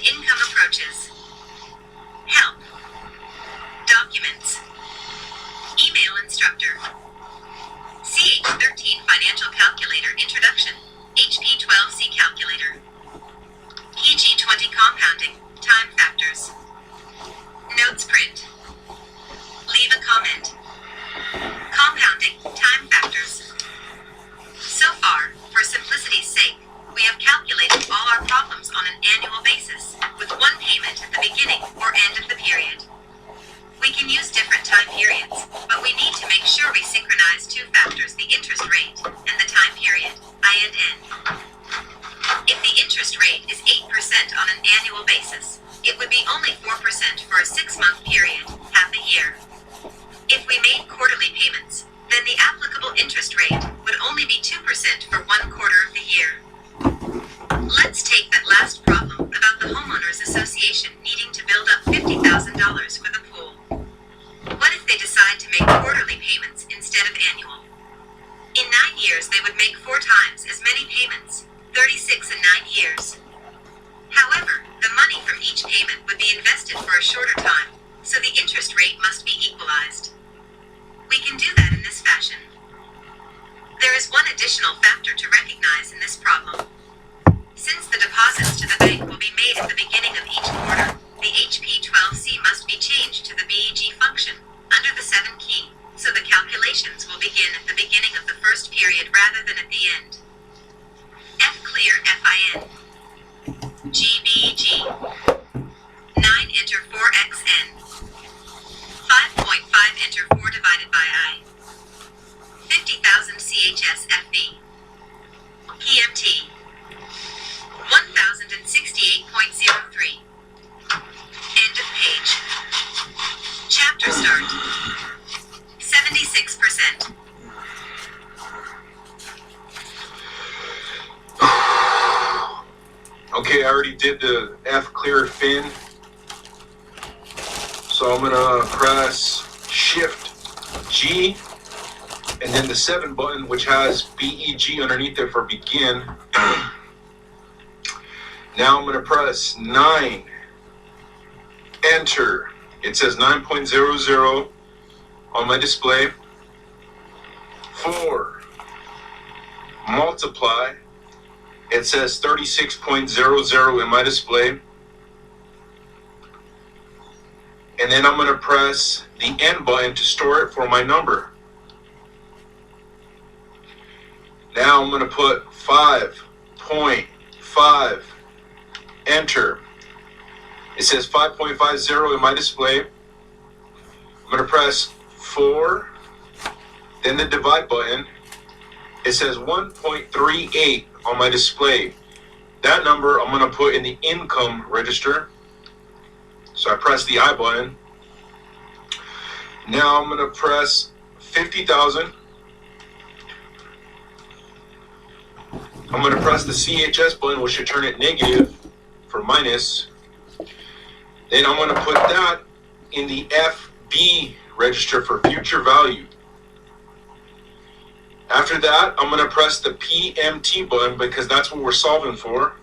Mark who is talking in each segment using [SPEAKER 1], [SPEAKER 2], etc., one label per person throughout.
[SPEAKER 1] income approaches. Help. Documents. Email instructor. CH13 Financial Calculator Introduction. HP12C Calculator. PG20 Compounding. Time factors. Notes print. Leave a comment. Compounding. Time factors. So far, for simplicity's sake, we have calculated all our problems on an annual basis, with one payment at the beginning or end of the period. We can use different time periods, but we need to make sure we synchronize two factors, the interest rate and the time period, I and N. If the interest rate is 8% on an annual basis, it would be only 4% for a 6-month period, half a year. If we made quarterly payments, then the applicable interest rate would only be 2% for 1 quarter of the year. Let's take that last problem about the homeowners association needing to build up $50,000 for the pool. What if they decide to make quarterly payments instead of annual? In 9 years, they would make 4 times as many payments, 36 in 9 years. However, the money from each payment would be invested for a shorter time, so the interest rate must be equalized. We can do that in this fashion. There is one additional factor to recognize in this problem. Since the deposits to the bank will be made at the beginning of each quarter, the HP12C must be changed to the BEG function under the 7 key, so the calculations will begin at the beginning of the first period rather than at the end. F clear FIN. GBEG. 9 enter 4xN. 5.5 enter 4 divided by I. 50,000 CHS FB. PMT. 1068.03. End of page. Chapter start. 76%.
[SPEAKER 2] Okay, I already did the F clear fin. So I'm gonna press Shift G and then the 7 button, which has BEG underneath it for begin. Now I'm gonna press 9. Enter. It says 9.00 on my display. 4. Multiply. It says 36.00 in my display. And then I'm going to press the N button to store it for my number. Now I'm going to put 5.5. Enter. It says 5.50 in my display. I'm going to press 4, then the divide button. It says 1.38 on my display. That number I'm going to put in the income register. So I press the I button. Now I'm going to press 50,000. I'm going to press the CHS button, which should turn it negative for minus. Then I'm going to put that in the FB register for future value. After that, I'm going to press the PMT button because that's what we're solving for.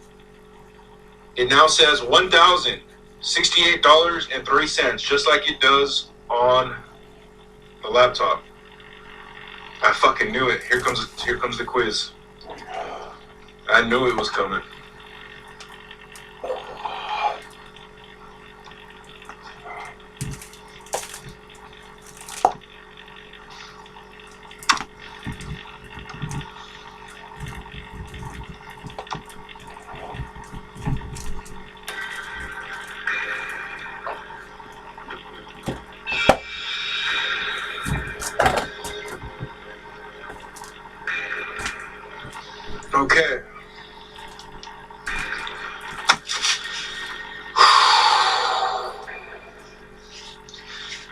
[SPEAKER 2] It now says $1,068.03, just like it does on the laptop. I fucking knew it. Here comes the quiz. I knew it was coming. Okay.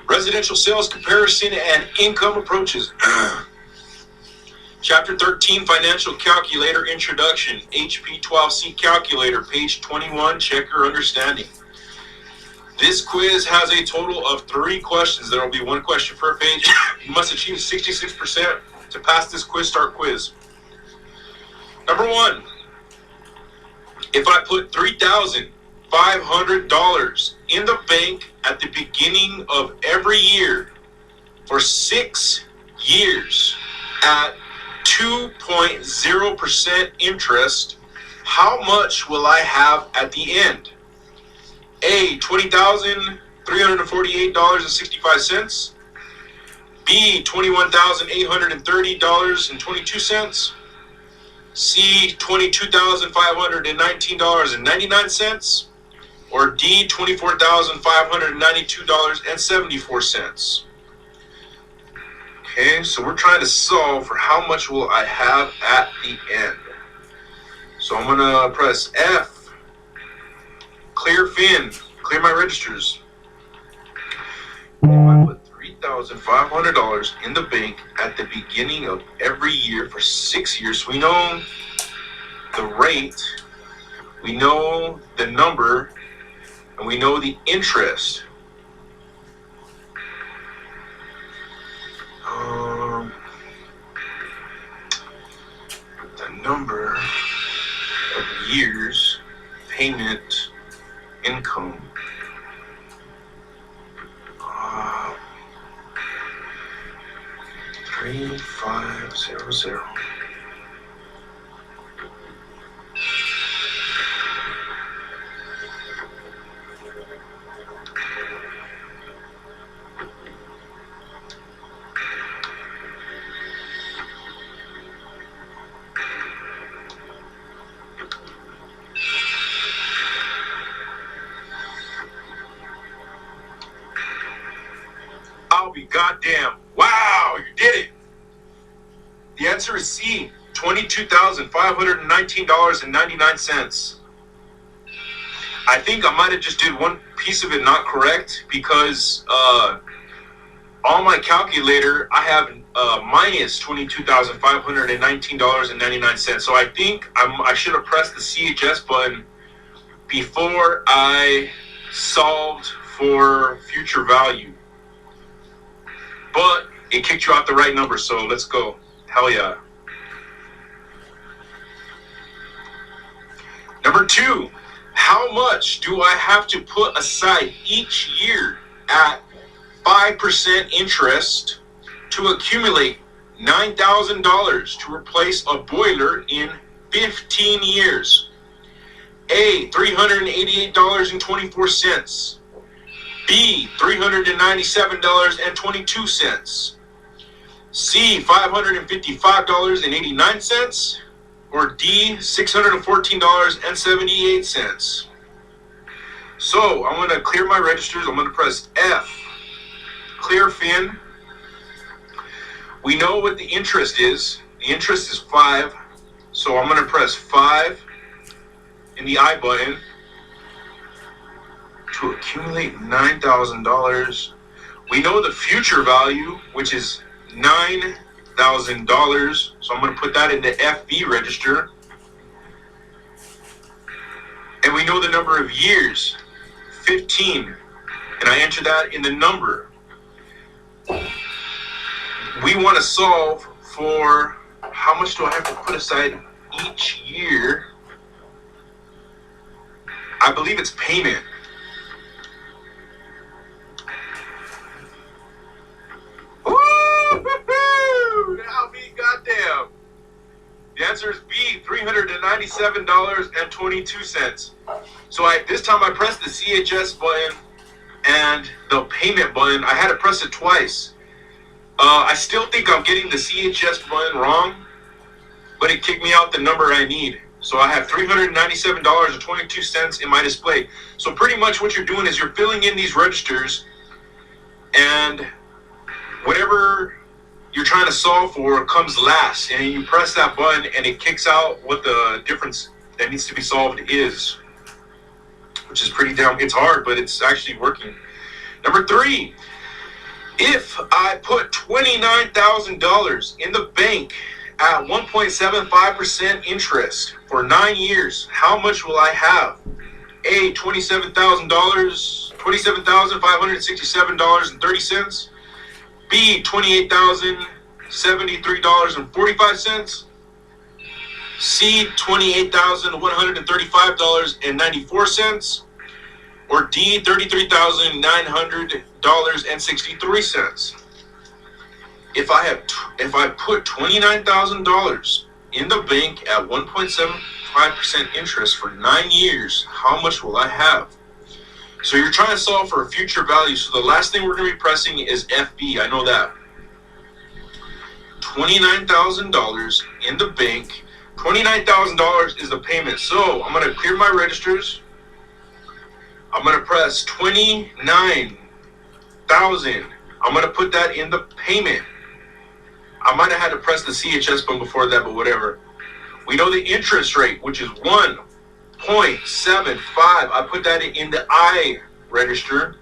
[SPEAKER 2] Residential sales comparison and income approaches. Chapter 13, Financial Calculator Introduction, HP12C Calculator, page 21, check your understanding. This quiz has a total of 3 questions. There will be 1 question per page. You must achieve 66% to pass this quiz, start quiz. Number 1, if I put $3,500 $2,500 in the bank at the beginning of every year for 6 years at 2.0% interest, how much will I have at the end? A, $20,348.65. B, $21,830.22. C, $22,519.99. Or D, $24,592.74. Okay, so we're trying to solve for how much will I have at the end. So I'm gonna press F, clear fin, clear my registers. If I put $3,500 in the bank at the beginning of every year for 6 years, we know the rate, we know the number, and we know the interest. The number of years, payment, income. 3500. I'll be goddamn. Wow, you did it. The answer is C, $22,519.99. I think I might have just did one piece of it not correct because on my calculator I have minus $22,519.99. So I think I should have pressed the CHS button before I solved for future value. But it kicked you out the right number, so let's go. Hell yeah. Number 2, how much do I have to put aside each year at 5% interest to accumulate $9,000 to replace a boiler in 15 years? A, $388.24. B, $397.22. C, $555.89. Or D, $614.78. So I'm going to clear my registers. I'm going to press F, clear fin. We know what the interest is. The interest is 5. So I'm going to press 5 in the I button to accumulate $9,000. We know the future value, which is $9,000. So I'm going to put that in the FB register. And we know the number of years, 15. And I enter that in the number. We want to solve for how much do I have to put aside each year. I believe it's payment. I'll be goddamn. The answer is B, $397.22. So this time I pressed the CHS button and the payment button. I had to press it twice. I still think I'm getting the CHS button wrong, but it kicked me out the number I need. So I have $397.22 in my display. So pretty much what you're doing is you're filling in these registers, and whatever you're trying to solve for comes last, and you press that button and it kicks out what the difference that needs to be solved is, which is pretty damn, it's hard, but it's actually working. Number 3, if I put $29,000 in the bank at 1.75% interest for 9 years, how much will I have? A, $27,567.30. B, $28,073.45. C, $28,135.94. Or D, $33,900.63. If I put $29,000 in the bank at 1.75% interest for 9 years, how much will I have? So you're trying to solve for a future value. So the last thing we're going to be pressing is FB. I know that. $29,000 in the bank. $29,000 is the payment. So I'm going to clear my registers. I'm going to press 29,000. I'm going to put that in the payment. I might have had to press the CHS button before that, but whatever. We know the interest rate, which is 1.75. I put that in the I register.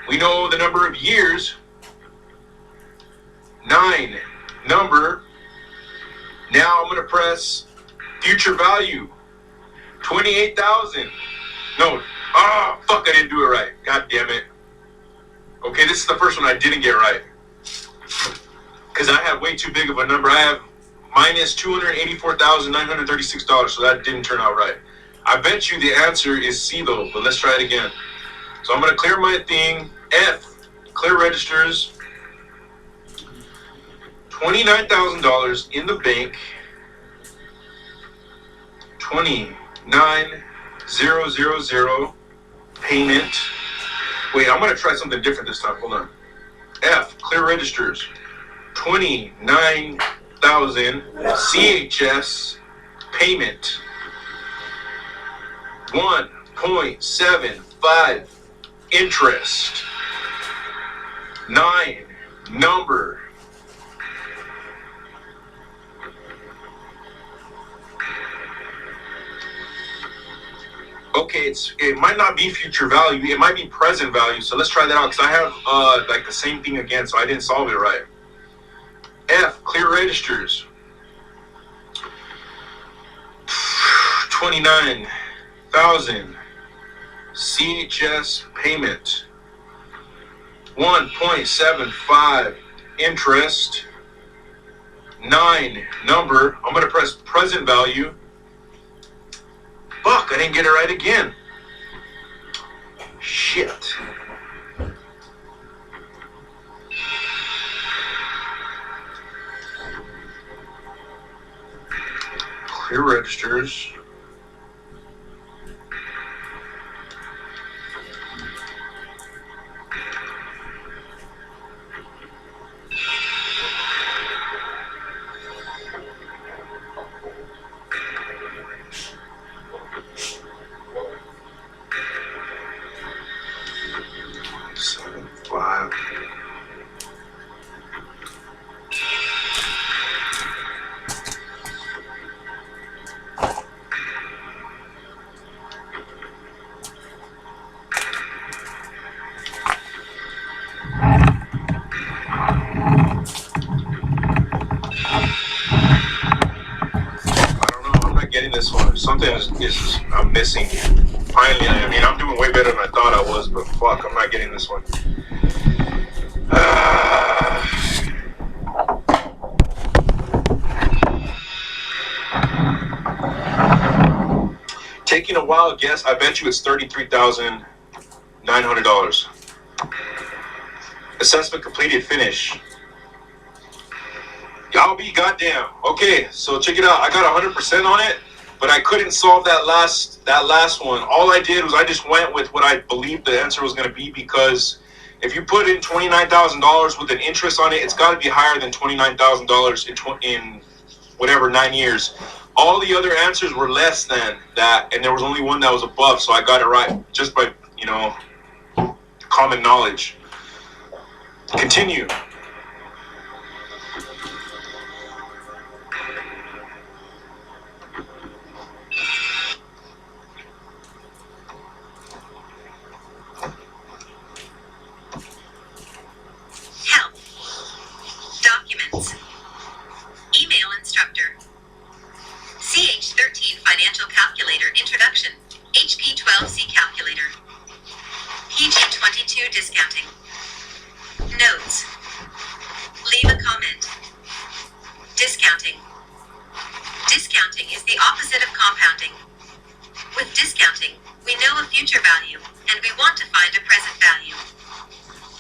[SPEAKER 2] We know the number of years. 9. Number. Now I'm going to press future value. 28,000. No. Ah, fuck, I didn't do it right. God damn it. Okay, this is the first one I didn't get right. Because I have way too big of a number. I have minus $284,936, so that didn't turn out right. I bet you the answer is C though, but let's try it again. So I'm going to clear my thing. F, clear registers. $29,000 in the bank. 29,000 payment. Wait, I'm going to try something different this time. Hold on. F, clear registers. 29,000 CHS payment. 1.75 interest. 9 number. Okay, it might not be future value. It might be present value. So let's try that out because I have like the same thing again, so I didn't solve it right. F, clear registers. 29,000 CHS payment. 1.75 interest. 9 number. I'm going to press present value. Fuck, I didn't get it right again. Shit. Clear registers. This one, something is I'm missing. Finally, I mean, I'm doing way better than I thought I was, but fuck, I'm not getting this one. Taking a wild guess, I bet you it's $33,900. Assessment completed, finish. I'll be goddamn. Okay, so check it out. I got 100% on it. But I couldn't solve that last one. All I did was I just went with what I believed the answer was going to be, because if you put in $29,000 with an interest on it, it's got to be higher than $29,000 in whatever 9 years. All the other answers were less than that, and there was only one that was above, so I got it right just by, common knowledge. Continue.
[SPEAKER 1] Email instructor. CH13 Financial Calculator Introduction. HP12C Calculator. PG22 Discounting. Notes. Leave a comment. Discounting. Discounting is the opposite of compounding. With discounting, We know a future value, and we want to find a present value.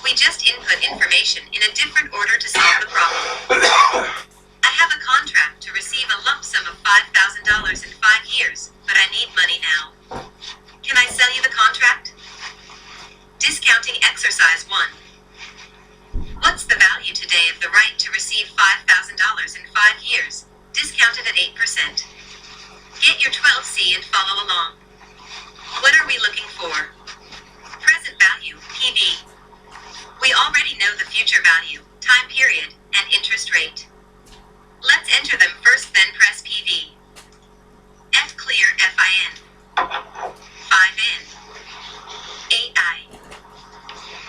[SPEAKER 1] We just input information in a different order to solve the problem. I have a contract to receive a lump sum of $5,000 in 5 years, but I need money now. Can I sell you the contract? Discounting exercise 1. What's the value today of the right to receive $5,000 in 5 years, discounted at 8%? Get your 12C and follow along. What are we looking for? Present value, PV. We already know the future value, time period, and interest rate. Let's enter them first, then press PV. F clear FIN. 5N. 8I.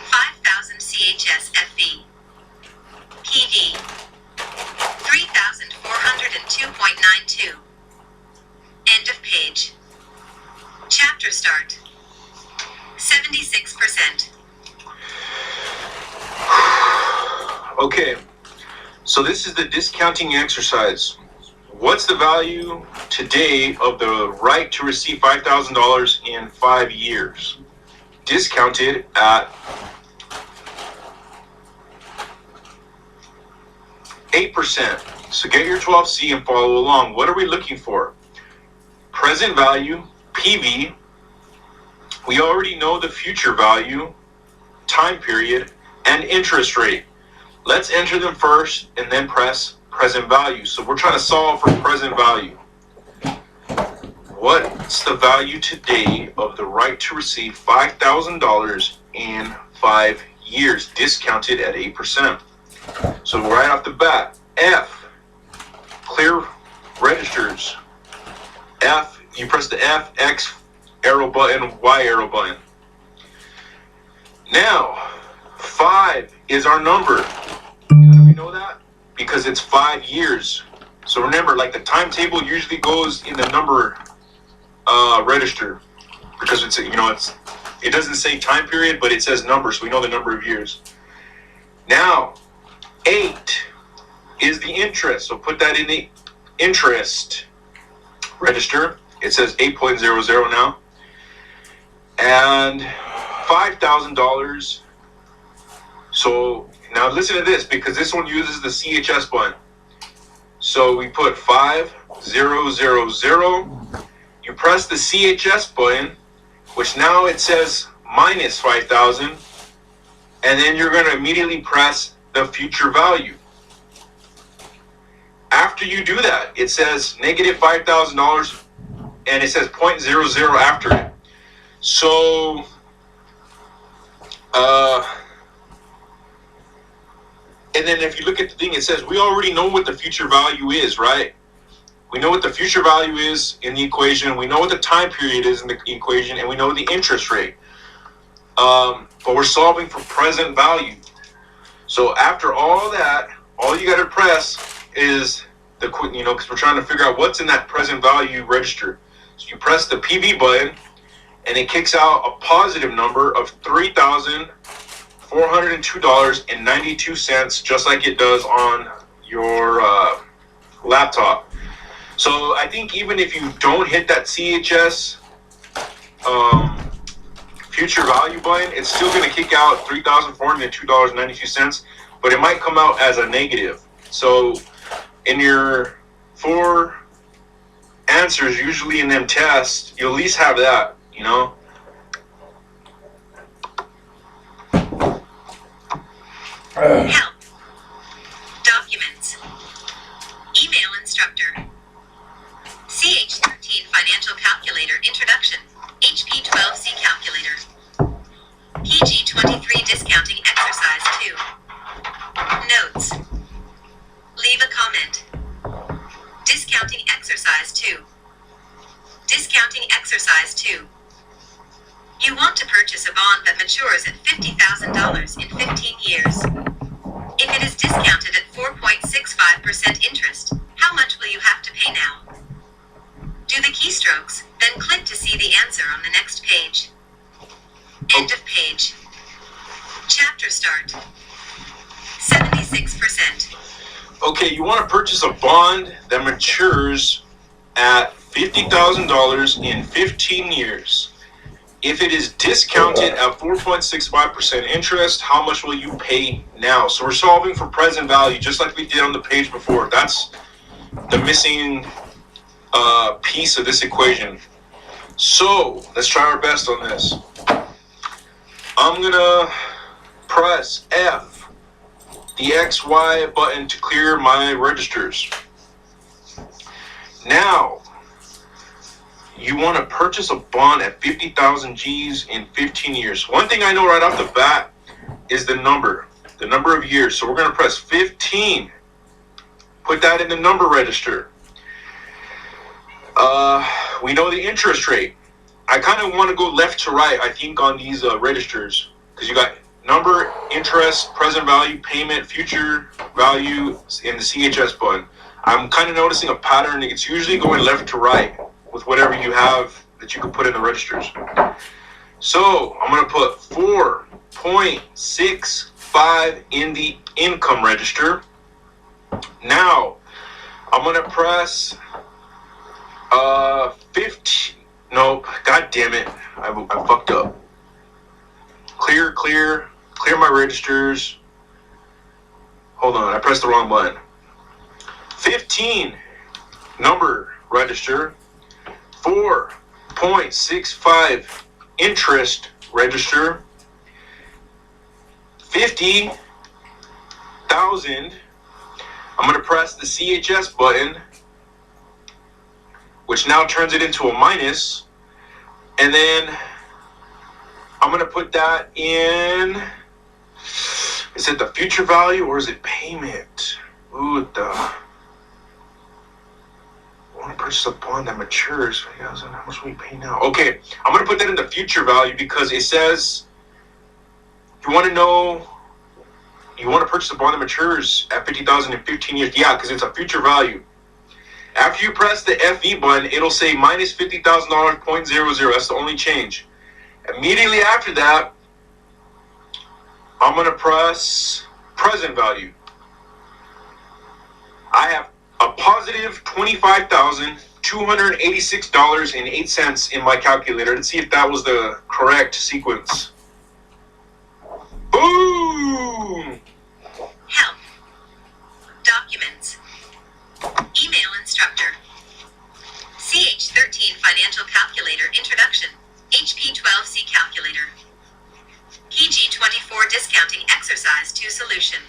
[SPEAKER 1] 5,000 CHS FV. PV. 3,402.92. End of page. Chapter start. 76%.
[SPEAKER 2] Okay, so this is the discounting exercise. What's the value today of the right to receive $5,000 in 5 years? Discounted at 8%. So get your 12C and follow along. What are we looking for? Present value, PV. We already know the future value, time period, and interest rate. Let's enter them first and then press present value. So we're trying to solve for present value. What's the value today of the right to receive $5,000 in 5 years, discounted at 8%? So right off the bat, F, clear registers. F, you press the F, X arrow button, Y arrow button. Now, 5 is our number. How do we know that? Because it's 5 years. So remember, like the timetable usually goes in the number register, because it's it doesn't say time period, but it says number, so we know the number of years. Now, 8 is the interest, so put that in the interest register. It says 8.00 now, and $5,000. So now listen to this, because this one uses the CHS button. So we put 5000. You press the CHS button, which now it says minus 5,000, and then you're going to immediately press the future value. After you do that, it says negative $5,000, and it says 0.00 after it. So, and then if you look at the thing, it says we already know what the future value is, right? We know what the future value is in the equation. We know what the time period is in the equation, and we know the interest rate. But we're solving for present value. So after all that, all you got to press is the because we're trying to figure out what's in that present value register. So you press the PV button, and it kicks out a positive number of $3,402.92, just like it does on your laptop. So I think even if you don't hit that CHS future value button, it's still going to kick out $3,402.92, but it might come out as a negative. So in your 4 answers, usually in them tests, you'll at least have that,
[SPEAKER 1] Help. Documents. Email instructor. CH13 Financial Calculator Introduction. HP12C Calculator. PG23 Discounting Exercise 2. Notes. Leave a comment. Discounting Exercise 2. Discounting Exercise 2. You want to purchase a bond that matures at $50,000 in 15 years. If it is discounted at 4.65% interest, how much will you have to pay now? Do the keystrokes, then click to see the answer on the next page. End of page. Chapter start. 76%.
[SPEAKER 2] Okay, you want to purchase a bond that matures at $50,000 in 15 years. if it is discounted at 4.65% interest, how much will you pay now? So we're solving for present value, just like we did on the page before. That's the missing piece of this equation. So let's try our best on this. I'm gonna press F, the XY button, to clear my registers. Now, you want to purchase a bond at 50,000 G's in 15 years. One thing I know right off the bat is the number of years. So we're going to press 15. Put that in the number register. We know the interest rate. I kind of want to go left to right, I think, on these registers, because you got number, interest, present value, payment, future value in the CHS button. I'm kind of noticing a pattern. It's usually going left to right with whatever you have that you can put in the registers. So I'm going to put 4.65 in the income register. Now I'm going to press 15. No, god damn it. I fucked up. Clear my registers. Hold on, I pressed the wrong button. 15 number register. 4.65 interest register. 50,000. I'm going to press the CHS button, which now turns it into a minus. And then I'm going to put that in. Is it the future value or is it payment? Ooh, I want to purchase a bond that matures. How much will we pay now? Okay, I'm going to put that in the future value because it says you want to purchase a bond that matures at 50,000 in 15 years. Yeah, because it's a future value. After you press the FE button, it'll say minus $50,000, 0.00. That's the only change. Immediately after that, I'm going to press present value. I have a positive $25,286.08 in my calculator. Let's see if that was the correct sequence. Boom!
[SPEAKER 1] Help. Documents. Email instructor. CH13 Financial Calculator Introduction. HP12C Calculator. PG24 Discounting Exercise 2 Solution.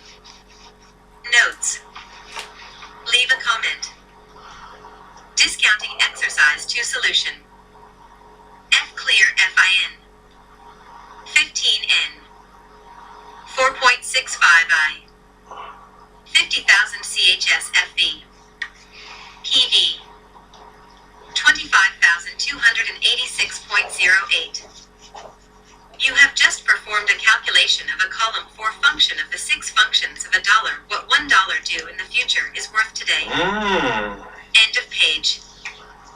[SPEAKER 1] Notes. Leave a comment. Discounting Exercise 2 Solution. F-Clear FIN. 15N. 4.65I. 50,000 CHS FV. PV. 25,286.08. You have just performed a calculation of a column 4 function of the 6 functions of $1. What $1 due in the future is worth today. End of page.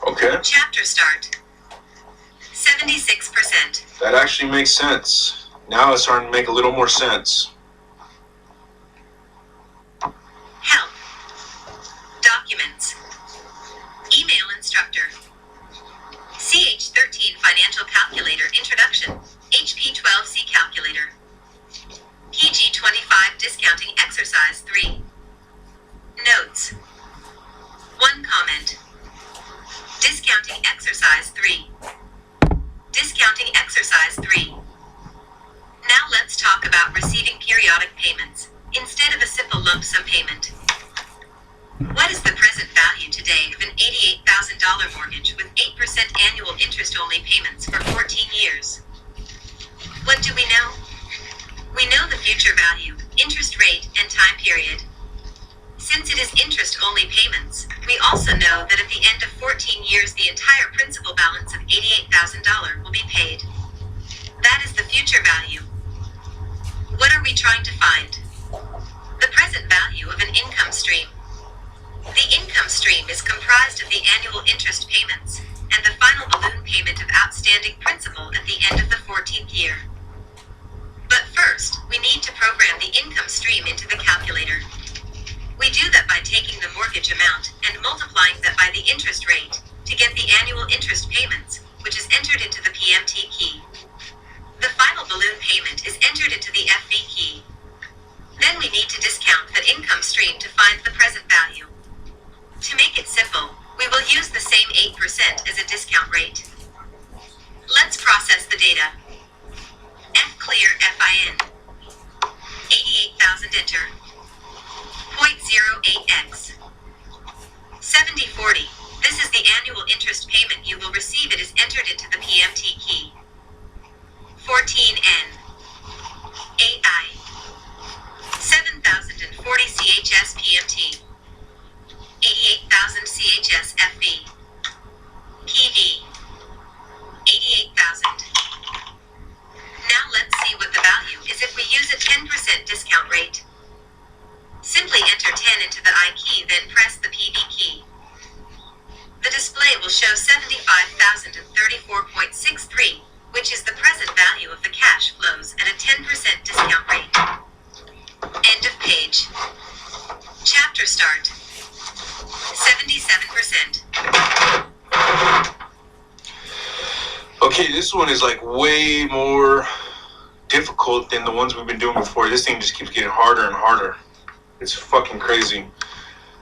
[SPEAKER 2] Okay.
[SPEAKER 1] Chapter start. 76%.
[SPEAKER 2] That actually makes sense. Now it's starting to make a little more sense.
[SPEAKER 1] Help. Documents. Email instructor. CH13 Financial Calculator Introduction. HP12C Calculator. PG25 Discounting Exercise 3. Notes. 1 comment. Discounting Exercise 3. Discounting Exercise 3. Now let's talk about receiving periodic payments, instead of a simple lump sum payment. What is the present value today of an $88,000 mortgage with 8% annual interest-only payments for 14 years? What do we know? We know the future value, interest rate, and time period. Since it is interest-only payments, we also know that at the end of 14 years the entire principal balance of $88,000 will be paid. That is the future value. What are we trying to find? The present value of an income stream. The income stream is comprised of the annual interest payments and the final balloon payment of outstanding principal at the end of the 14th year. But first, we need to program the income stream into the calculator. We do that by taking the mortgage amount and multiplying that by the interest rate to get the annual interest payments, which is entered into the PMT key. use the same 8% as a discount rate. Let's process the data. F-clear FIN. 88,000 enter. 0.08x. 7040. This is the annual interest payment you will receive. It is entered into the PMT key. 14N. 8I. 7,040 CHS PMT. 88,000 CHS FV. PV. 88,000. Now let's see what the value is if we use a 10% discount rate. Simply enter 10 into the I key, then press the PV key. The display will show 75,034.63, which is the present value of the cash flows at a 10% discount rate. End of page. Chapter start. 77%.
[SPEAKER 2] Okay, this one is like way more difficult than the ones we've been doing before. This thing just keeps getting harder and harder. It's fucking crazy.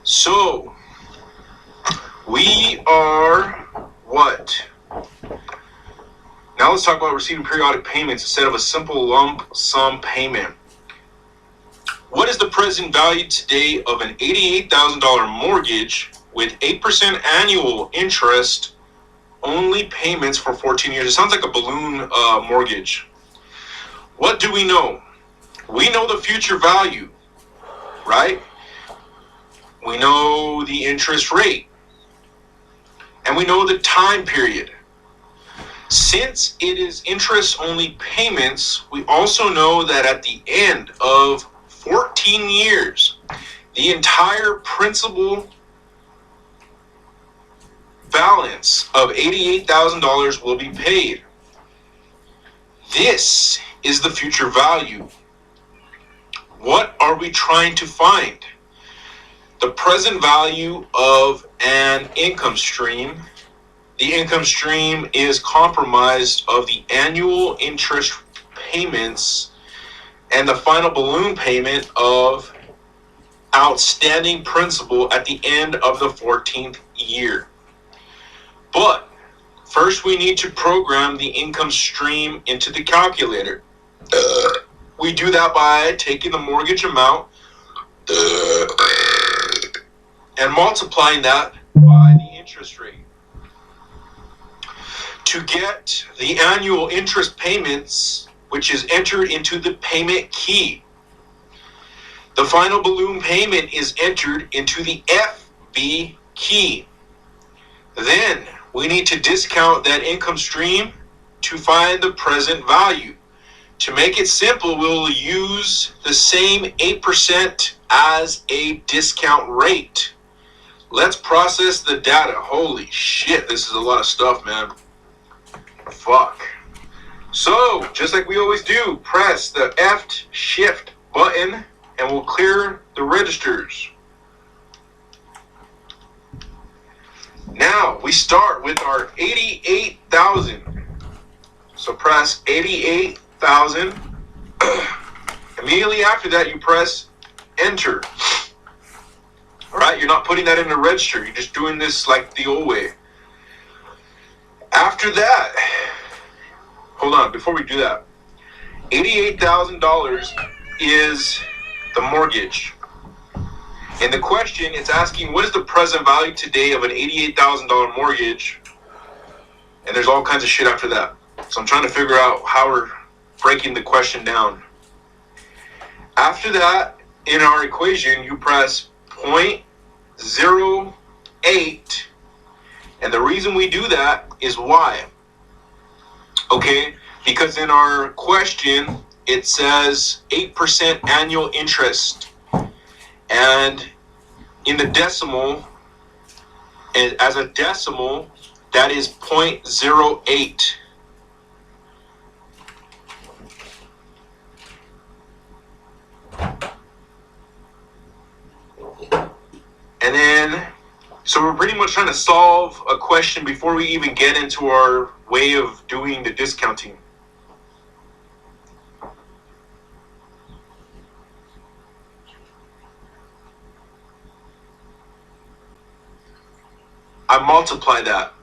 [SPEAKER 2] So, we are what? Now let's talk about receiving periodic payments instead of a simple lump sum payment. What is the present value today of an $88,000 mortgage with 8% annual interest, only payments for 14 years? It sounds like a balloon mortgage. What do we know? We know the future value, right? We know the interest rate. And we know the time period. Since it is interest-only payments, we also know that at the end of 14 years, the entire principal balance of $88,000 will be paid. This is the future value. What are we trying to find? The present value of an income stream. The income stream is comprised of the annual interest payments and the final balloon payment of outstanding principal at the end of the 14th year. But first we need to program the income stream into the calculator. We do that by taking the mortgage amount and multiplying that by the interest rate. To get the annual interest payments, which is entered into the payment key, the final balloon payment is entered into the FB key. Then we need to discount that income stream to find the present value. To make it simple, we'll use the same 8% as a discount rate. Let's process the data. Holy shit, this is a lot of stuff, man. Fuck. So, just like we always do, press the Shift button and we'll clear the registers. Now, we start with our 88,000. So press 88,000. Immediately after that, you press Enter. Alright, you're not putting that in the register. You're just doing this like the old way. After that, hold on, before we do that, $88,000 is the mortgage. In the question, it's asking what is the present value today of an $88,000 mortgage, and there's all kinds of shit after that. So I'm trying to figure out how we're breaking the question down. After that, in our equation, you press 0.08, and the reason we do that is why. Okay, because in our question, it says 8% annual interest. And in the decimal, as a decimal, that is 0.08. And then, so we're pretty much trying to solve a question before we even get into our way of doing the discounting. I multiply that.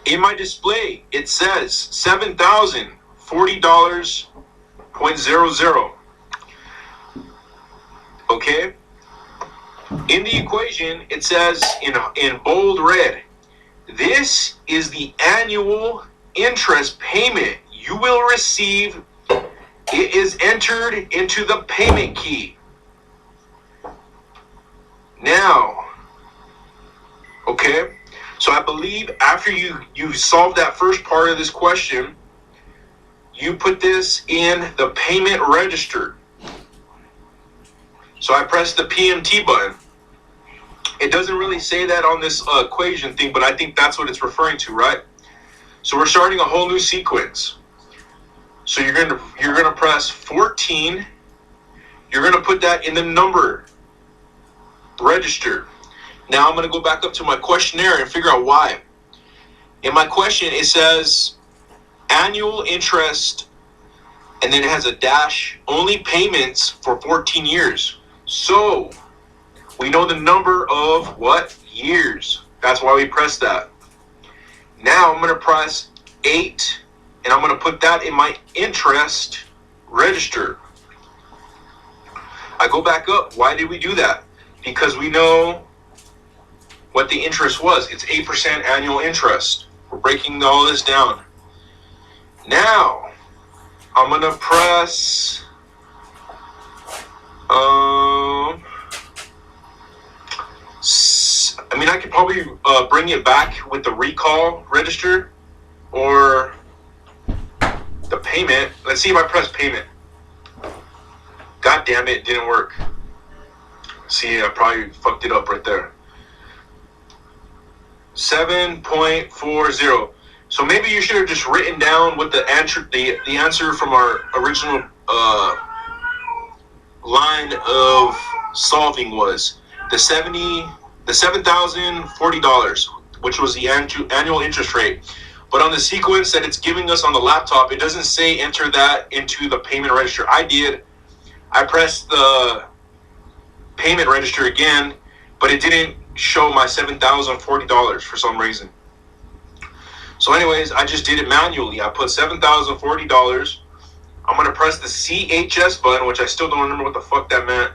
[SPEAKER 2] In my display, it says $7,040.00. Okay? In the equation, it says in bold red, this is the annual interest payment you will receive. It is entered into the payment key. Now, okay, so I believe after you solve that first part of this question, you put this in the payment register. So I press the PMT button. It doesn't really say that on this equation thing, but I think that's what it's referring to, right? So we're starting a whole new sequence. So you're gonna press 14. You're gonna put that in the number register. Now I'm gonna go back up to my questionnaire and figure out why. In my question, it says annual interest, and then it has a dash, only payments for 14 years. So we know the number of what? Years. That's why we press that. Now I'm gonna press 8, and I'm gonna put that in my interest register. I go back up. Why did we do that? Because we know what the interest was. It's 8% annual interest. We're breaking all this down. Now, I'm gonna press I could probably bring it back with the recall register or the payment. Let's see if I press payment. God damn it, didn't work. See, I probably fucked it up right there. 7.40. So maybe you should have just written down what the answer from our original line of solving was. The $7,040, which was the annual interest rate. But on the sequence that it's giving us on the laptop, it doesn't say enter that into the payment register. I did. I pressed the payment register again, but it didn't show my $7,040 for some reason. So anyways, I just did it manually. I put $7,040. I'm going to press the CHS button, which I still don't remember what the fuck that meant.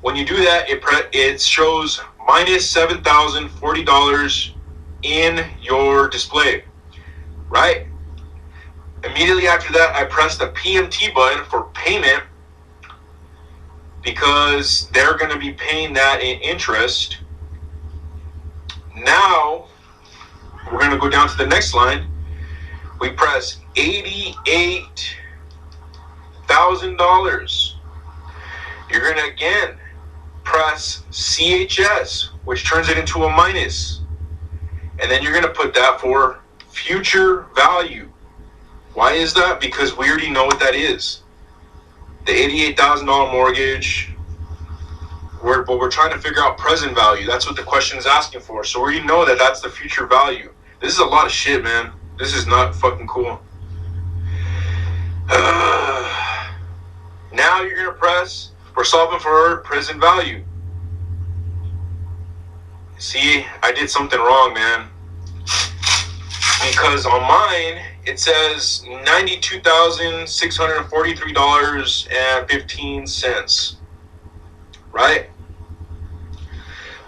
[SPEAKER 2] When you do that, it shows minus $7,040 in your display, right? Immediately after that, I press the PMT button for payment because they're going to be paying that in interest. Now, we're going to go down to the next line. We press $88,000. You're going to again press CHS, which turns it into a minus. And then you're going to put that for future value. Why is that? Because we already know what that is. The $88,000 mortgage, but we're trying to figure out present value. That's what the question is asking for. So we already know that that's the future value. This is a lot of shit, man. This is not fucking cool. Now you're going to press, we're solving for present value. See, I did something wrong, man. Because on mine, it says $92,643.15. Right?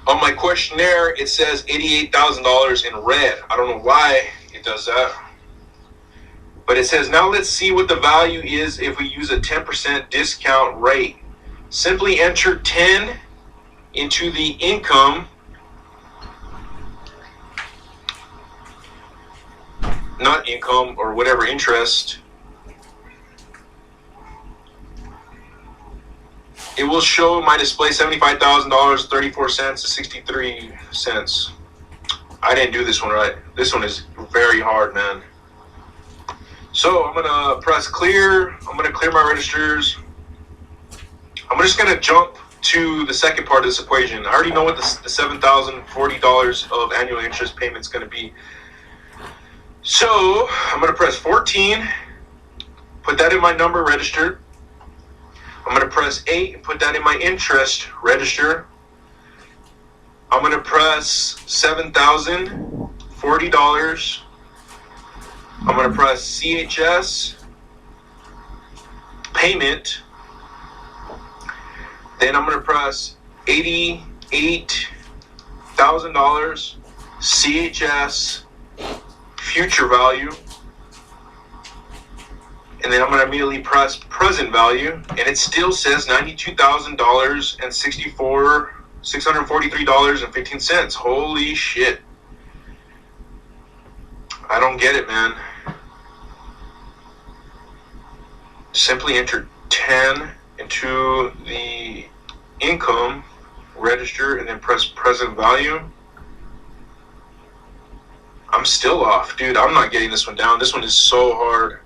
[SPEAKER 2] On my questionnaire, it says $88,000 in red. I don't know why it does that. But it says, now let's see what the value is if we use a 10% discount rate. Simply enter 10 into the income, not income or whatever interest. It will show my display $75,000, 34 cents to 63 cents. I didn't do this one right. This one is very hard, man. So I'm gonna press clear. I'm gonna clear my registers. I'm just gonna jump to the second part of this equation. I already know what the $7,040 of annual interest payment is gonna be. So I'm gonna press 14, put that in my number register. I'm gonna press 8 and put that in my interest register. I'm gonna press $7,040. I'm gonna press CHS payment. Then I'm gonna press $88,000 CHS future value. And then I'm gonna immediately press present value, and it still says $92,000 and $643.15. Holy shit. I don't get it, man. Simply enter 10 into the income register and then press present value. I'm still off, dude. I'm not getting this one down. This one is so hard.